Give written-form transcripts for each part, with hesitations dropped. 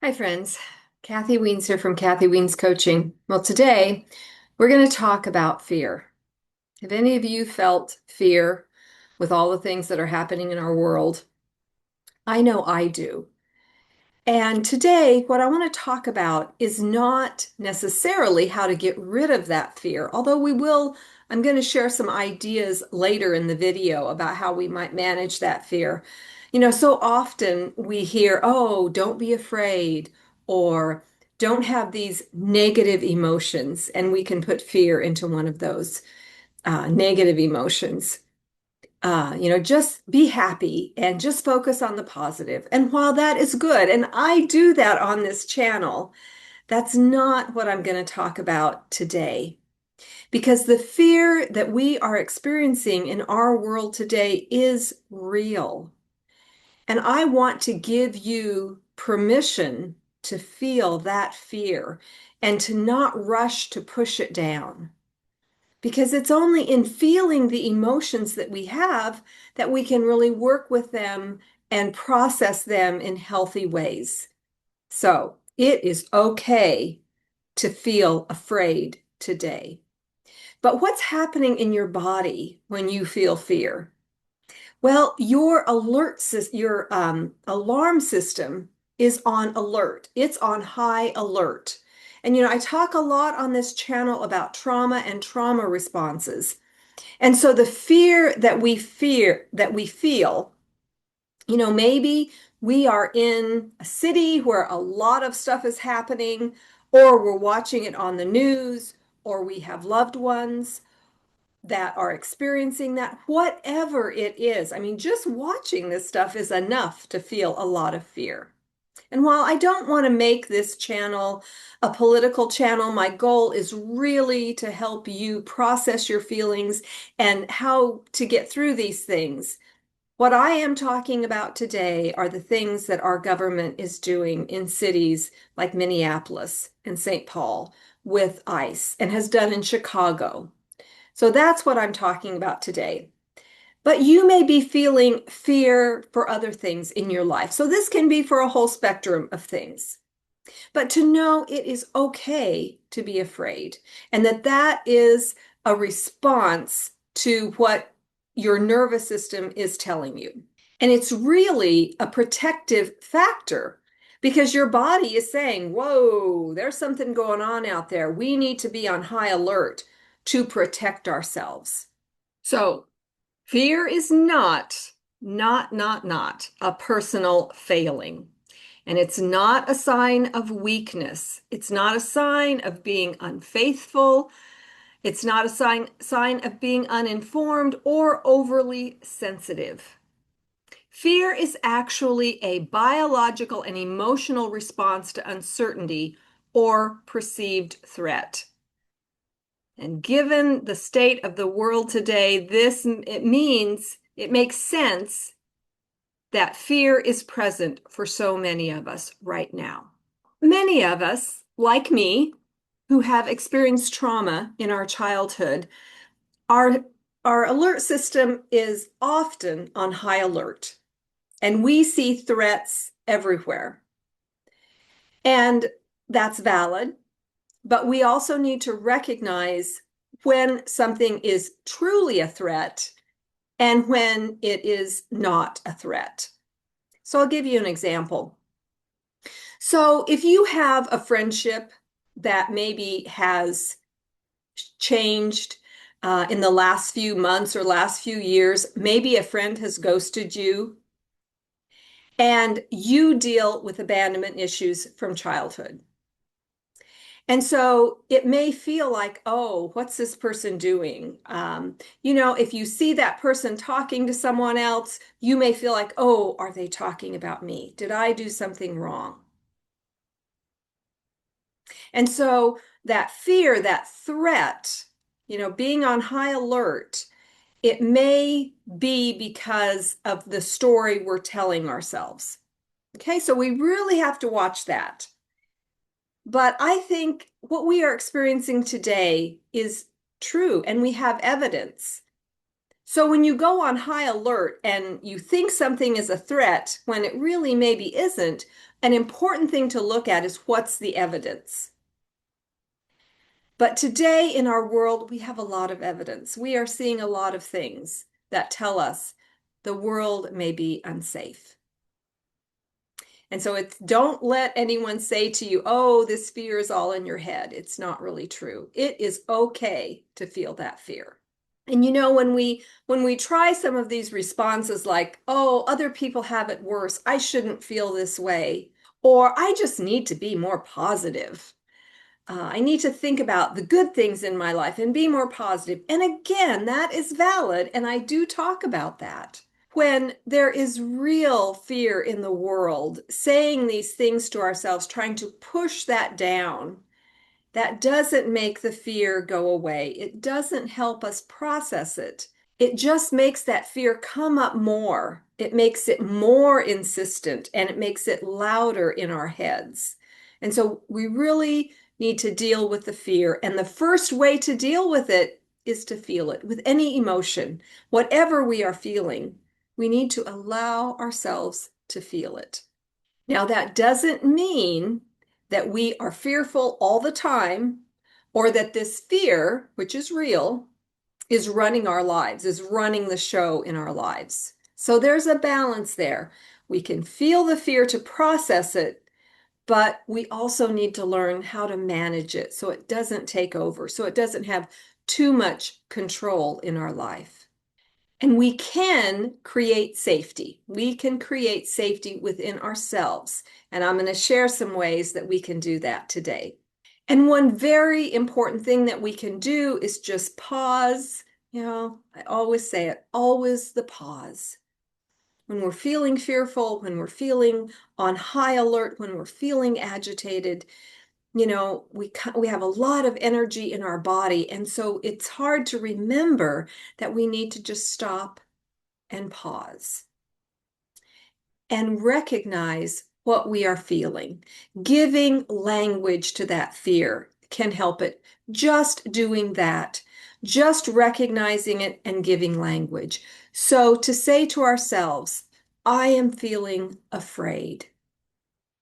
Hi, friends. Kathy Weens here from Kathy Weens Coaching. Well, today we're going to talk about fear. Have any of you felt fear with all the things that are happening in our world? I know I do. And today, what I want to talk about is not necessarily how to get rid of that fear, although I'm going to share some ideas later in the video about how we might manage that fear. So often we hear, oh, don't be afraid, or don't have these negative emotions, and we can put fear into one of those negative emotions. Just be happy and just focus on the positive. And while that is good, and I do that on this channel, that's not what I'm going to talk about today. Because the fear that we are experiencing in our world today is real. And I want to give you permission to feel that fear and to not rush to push it down. Because it's only in feeling the emotions that we have that we can really work with them and process them in healthy ways. So it is okay to feel afraid today. But what's happening in your body when you feel fear? Well, your alarm system is on alert. It's on high alert. And I talk a lot on this channel about trauma and trauma responses. And so the fear that we feel, maybe we are in a city where a lot of stuff is happening, or we're watching it on the news, or we have loved ones that are experiencing that, whatever it is. I mean, just watching this stuff is enough to feel a lot of fear. And while I don't want to make this channel a political channel, my goal is really to help you process your feelings and how to get through these things. What I am talking about today are the things that our government is doing in cities like Minneapolis and St. Paul with ICE and has done in Chicago. So that's what I'm talking about today. But you may be feeling fear for other things in your life. So this can be for a whole spectrum of things. But to know it is okay to be afraid and that is a response to what your nervous system is telling you. And it's really a protective factor because your body is saying, whoa, there's something going on out there. We need to be on high alert to protect ourselves. So fear is not a personal failing. And it's not a sign of weakness. It's not a sign of being unfaithful. It's not a sign of being uninformed or overly sensitive. Fear is actually a biological and emotional response to uncertainty or perceived threat. And given the state of the world today, it makes sense that fear is present for so many of us right now. Many of us, like me, who have experienced trauma in our childhood, our, our alert system is often on high alert, and we see threats everywhere. And that's valid, but we also need to recognize when something is truly a threat and when it is not a threat. So I'll give you an example. So if you have a friendship that maybe has changed in the last few months or last few years, maybe a friend has ghosted you, and you deal with abandonment issues from childhood. And so it may feel like, oh, what's this person doing? If you see that person talking to someone else, you may feel like, oh, are they talking about me? Did I do something wrong? And so that fear, that threat, being on high alert, it may be because of the story we're telling ourselves. Okay, so we really have to watch that. But I think what we are experiencing today is true, and we have evidence. So when you go on high alert and you think something is a threat when it really maybe isn't, an important thing to look at is what's the evidence. But today in our world, we have a lot of evidence. We are seeing a lot of things that tell us the world may be unsafe. And so don't let anyone say to you, oh, this fear is all in your head. It's not really true. It is okay to feel that fear. And when we try some of these responses like, oh, other people have it worse, I shouldn't feel this way, or I just need to be more positive. I need to think about the good things in my life and be more positive. And again, that is valid, and I do talk about that. When there is real fear in the world, saying these things to ourselves, trying to push that down, that doesn't make the fear go away. It doesn't help us process it. It just makes that fear come up more. It makes it more insistent and it makes it louder in our heads. And so we really need to deal with the fear. And the first way to deal with it is to feel it with any emotion, whatever we are feeling. We need to allow ourselves to feel it. Now, that doesn't mean that we are fearful all the time or that this fear, which is real, is running our lives, is running the show in our lives. So there's a balance there. We can feel the fear to process it, but we also need to learn how to manage it so it doesn't take over, so it doesn't have too much control in our life. And we can create safety. We can create safety within ourselves. And I'm going to share some ways that we can do that today. And one very important thing that we can do is just pause. I always say it, always the pause. When we're feeling fearful, when we're feeling on high alert, when we're feeling agitated, we have a lot of energy in our body. And so it's hard to remember that we need to just stop and pause and recognize what we are feeling. Giving language to that fear can help it. Just doing that, just recognizing it and giving language. So to say to ourselves, I am feeling afraid.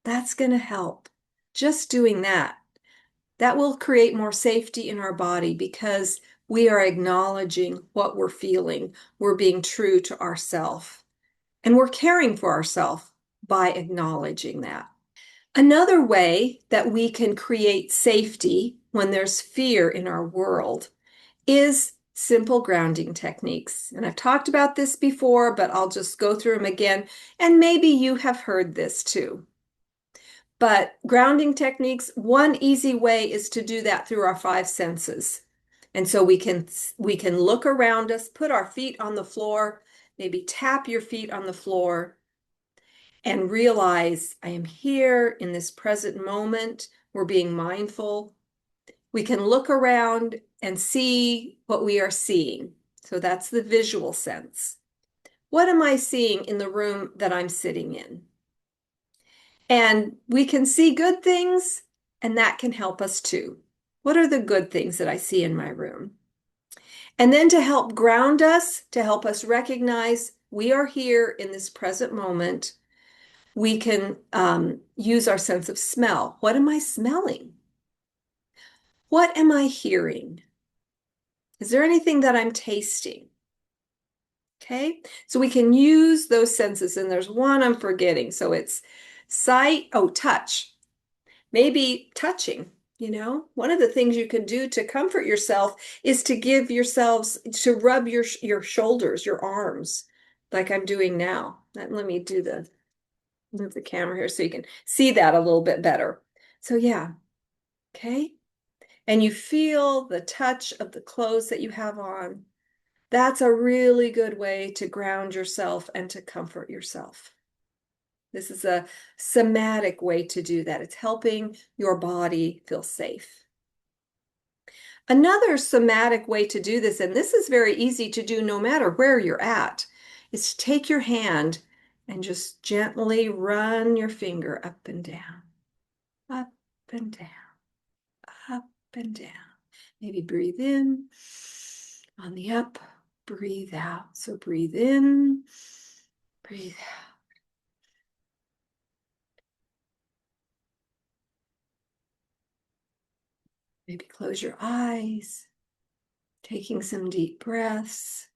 That's going to help. Just doing that. That will create more safety in our body because we are acknowledging what we're feeling. We're being true to ourselves. And we're caring for ourselves by acknowledging that. Another way that we can create safety when there's fear in our world is simple grounding techniques. And I've talked about this before, but I'll just go through them again. And maybe you have heard this too. But grounding techniques, one easy way is to do that through our five senses. And so we can look around us, put our feet on the floor, maybe tap your feet on the floor and realize I am here in this present moment. We're being mindful. We can look around and see what we are seeing. So that's the visual sense. What am I seeing in the room that I'm sitting in? And we can see good things, and that can help us too. What are the good things that I see in my room? And then to help ground us, to help us recognize we are here in this present moment, we can use our sense of smell. What am I smelling? What am I hearing? Is there anything that I'm tasting? Okay, so we can use those senses, and there's one I'm forgetting. So it's sight, touch. Maybe touching. One of the things you can do to comfort yourself is to give yourselves, to rub your shoulders, your arms, like I'm doing now. Let me move the camera here so you can see that a little bit better. So yeah, okay. And you feel the touch of the clothes that you have on. That's a really good way to ground yourself and to comfort yourself. This is a somatic way to do that. It's helping your body feel safe. Another somatic way to do this, and this is very easy to do no matter where you're at, is to take your hand and just gently run your finger up and down, up and down, up and down. Maybe breathe in on the up, breathe out. So breathe in, breathe out. Maybe close your eyes, taking some deep breaths.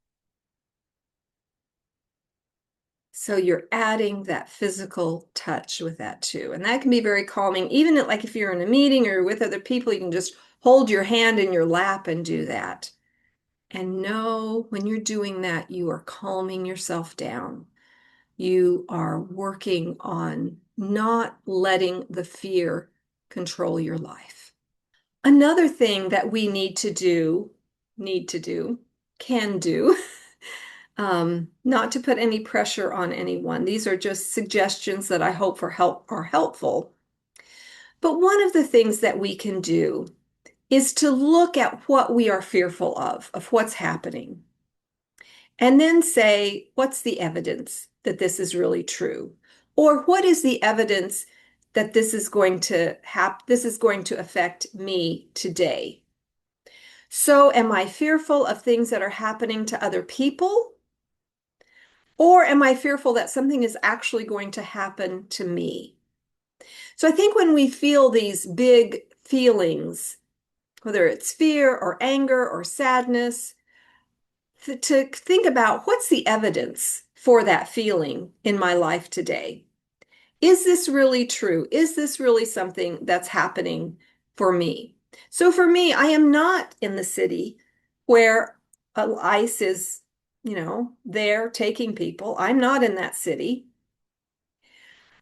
So you're adding that physical touch with that too. And that can be very calming. Even like if you're in a meeting or with other people, you can just hold your hand in your lap and do that. And know when you're doing that, you are calming yourself down. You are working on not letting the fear control your life. Another thing that we need to do, can do, not to put any pressure on anyone. These are just suggestions that I hope are helpful. But one of the things that we can do is to look at what we are fearful of what's happening, and then say, what's the evidence that this is really true? Or what is the evidence that this is going to affect me today? So am I fearful of things that are happening to other people? Or am I fearful that something is actually going to happen to me? So I think when we feel these big feelings, whether it's fear or anger or sadness, to think about what's the evidence for that feeling in my life today? Is this really true? Is this really something that's happening for me? So for me, I am not in the city where ICE is, there taking people. I'm not in that city.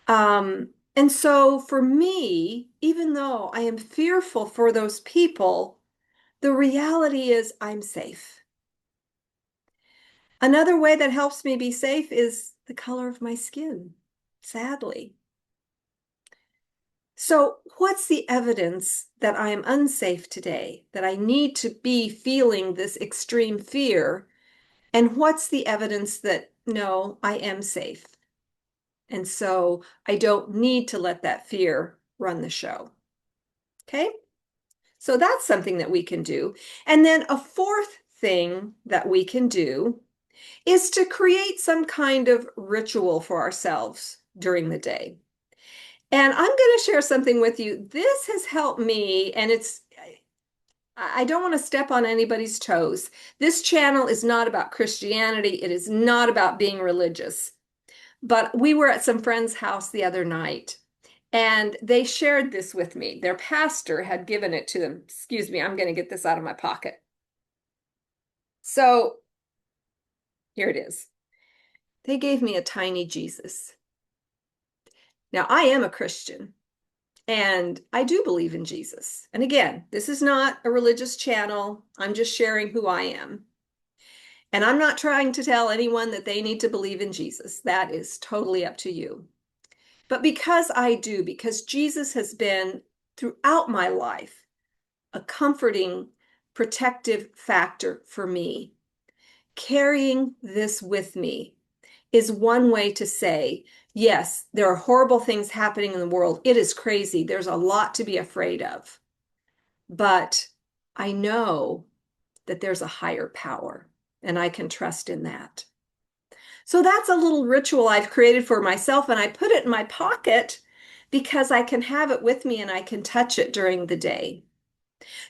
And so for me, even though I am fearful for those people, the reality is I'm safe. Another way that helps me be safe is the color of my skin, sadly. So, what's the evidence that I am unsafe today, that I need to be feeling this extreme fear? And what's the evidence that no, I am safe? And so I don't need to let that fear run the show. Okay? So that's something that we can do. And then a fourth thing that we can do is to create some kind of ritual for ourselves during the day. And I'm going to share something with you. This has helped me, and I don't want to step on anybody's toes. This channel is not about Christianity. It is not about being religious. But we were at some friend's house the other night, and they shared this with me. Their pastor had given it to them. Excuse me, I'm going to get this out of my pocket. So here it is. They gave me a tiny Jesus. Now, I am a Christian. And I do believe in Jesus. And again, this is not a religious channel. I'm just sharing who I am. And I'm not trying to tell anyone that they need to believe in Jesus. That is totally up to you. But because I do, because Jesus has been throughout my life a comforting, protective factor for me, carrying this with me is one way to say, yes, there are horrible things happening in the world. It is crazy. There's a lot to be afraid of. But I know that there's a higher power, and I can trust in that. So that's a little ritual I've created for myself, and I put it in my pocket because I can have it with me and I can touch it during the day.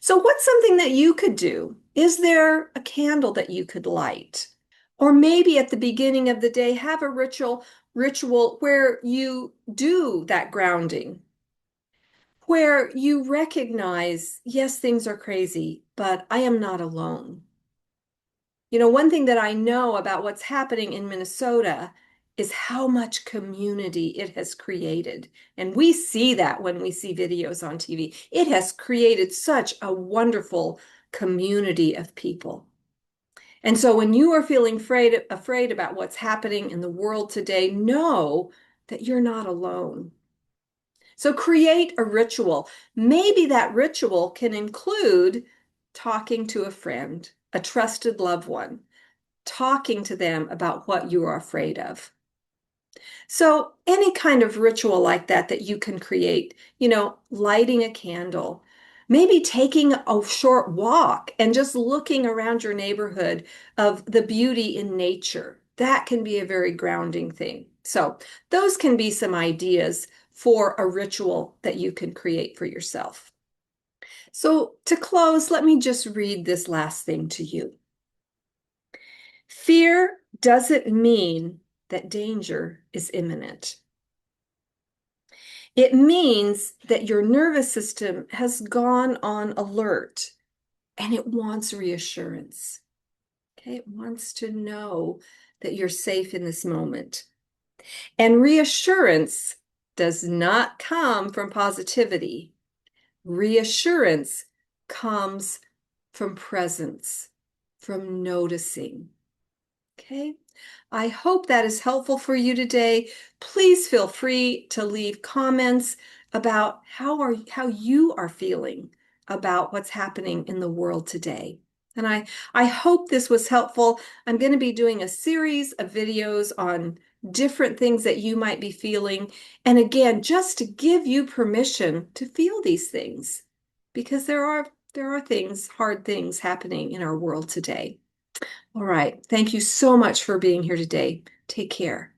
So what's something that you could do? Is there a candle that you could light? Or maybe at the beginning of the day, have a ritual where you do that grounding, where you recognize, yes, things are crazy, but I am not alone. One thing that I know about what's happening in Minnesota is how much community it has created. And we see that when we see videos on TV. It has created such a wonderful community of people. And so when you are feeling afraid about what's happening in the world today, know that you're not alone. So create a ritual. Maybe that ritual can include talking to a friend, a trusted loved one, talking to them about what you are afraid of. So any kind of ritual like that that you can create, lighting a candle, maybe taking a short walk and just looking around your neighborhood of the beauty in nature. That can be a very grounding thing. So those can be some ideas for a ritual that you can create for yourself. So to close, let me just read this last thing to you. Fear doesn't mean that danger is imminent. It means that your nervous system has gone on alert and it wants reassurance. Okay, it wants to know that you're safe in this moment. And reassurance does not come from positivity. Reassurance comes from presence, from noticing. Okay. I hope that is helpful for you today. Please feel free to leave comments about how you are feeling about what's happening in the world today. And I hope this was helpful. I'm going to be doing a series of videos on different things that you might be feeling. And again, just to give you permission to feel these things, because there are things, hard things happening in our world today. All right. Thank you so much for being here today. Take care.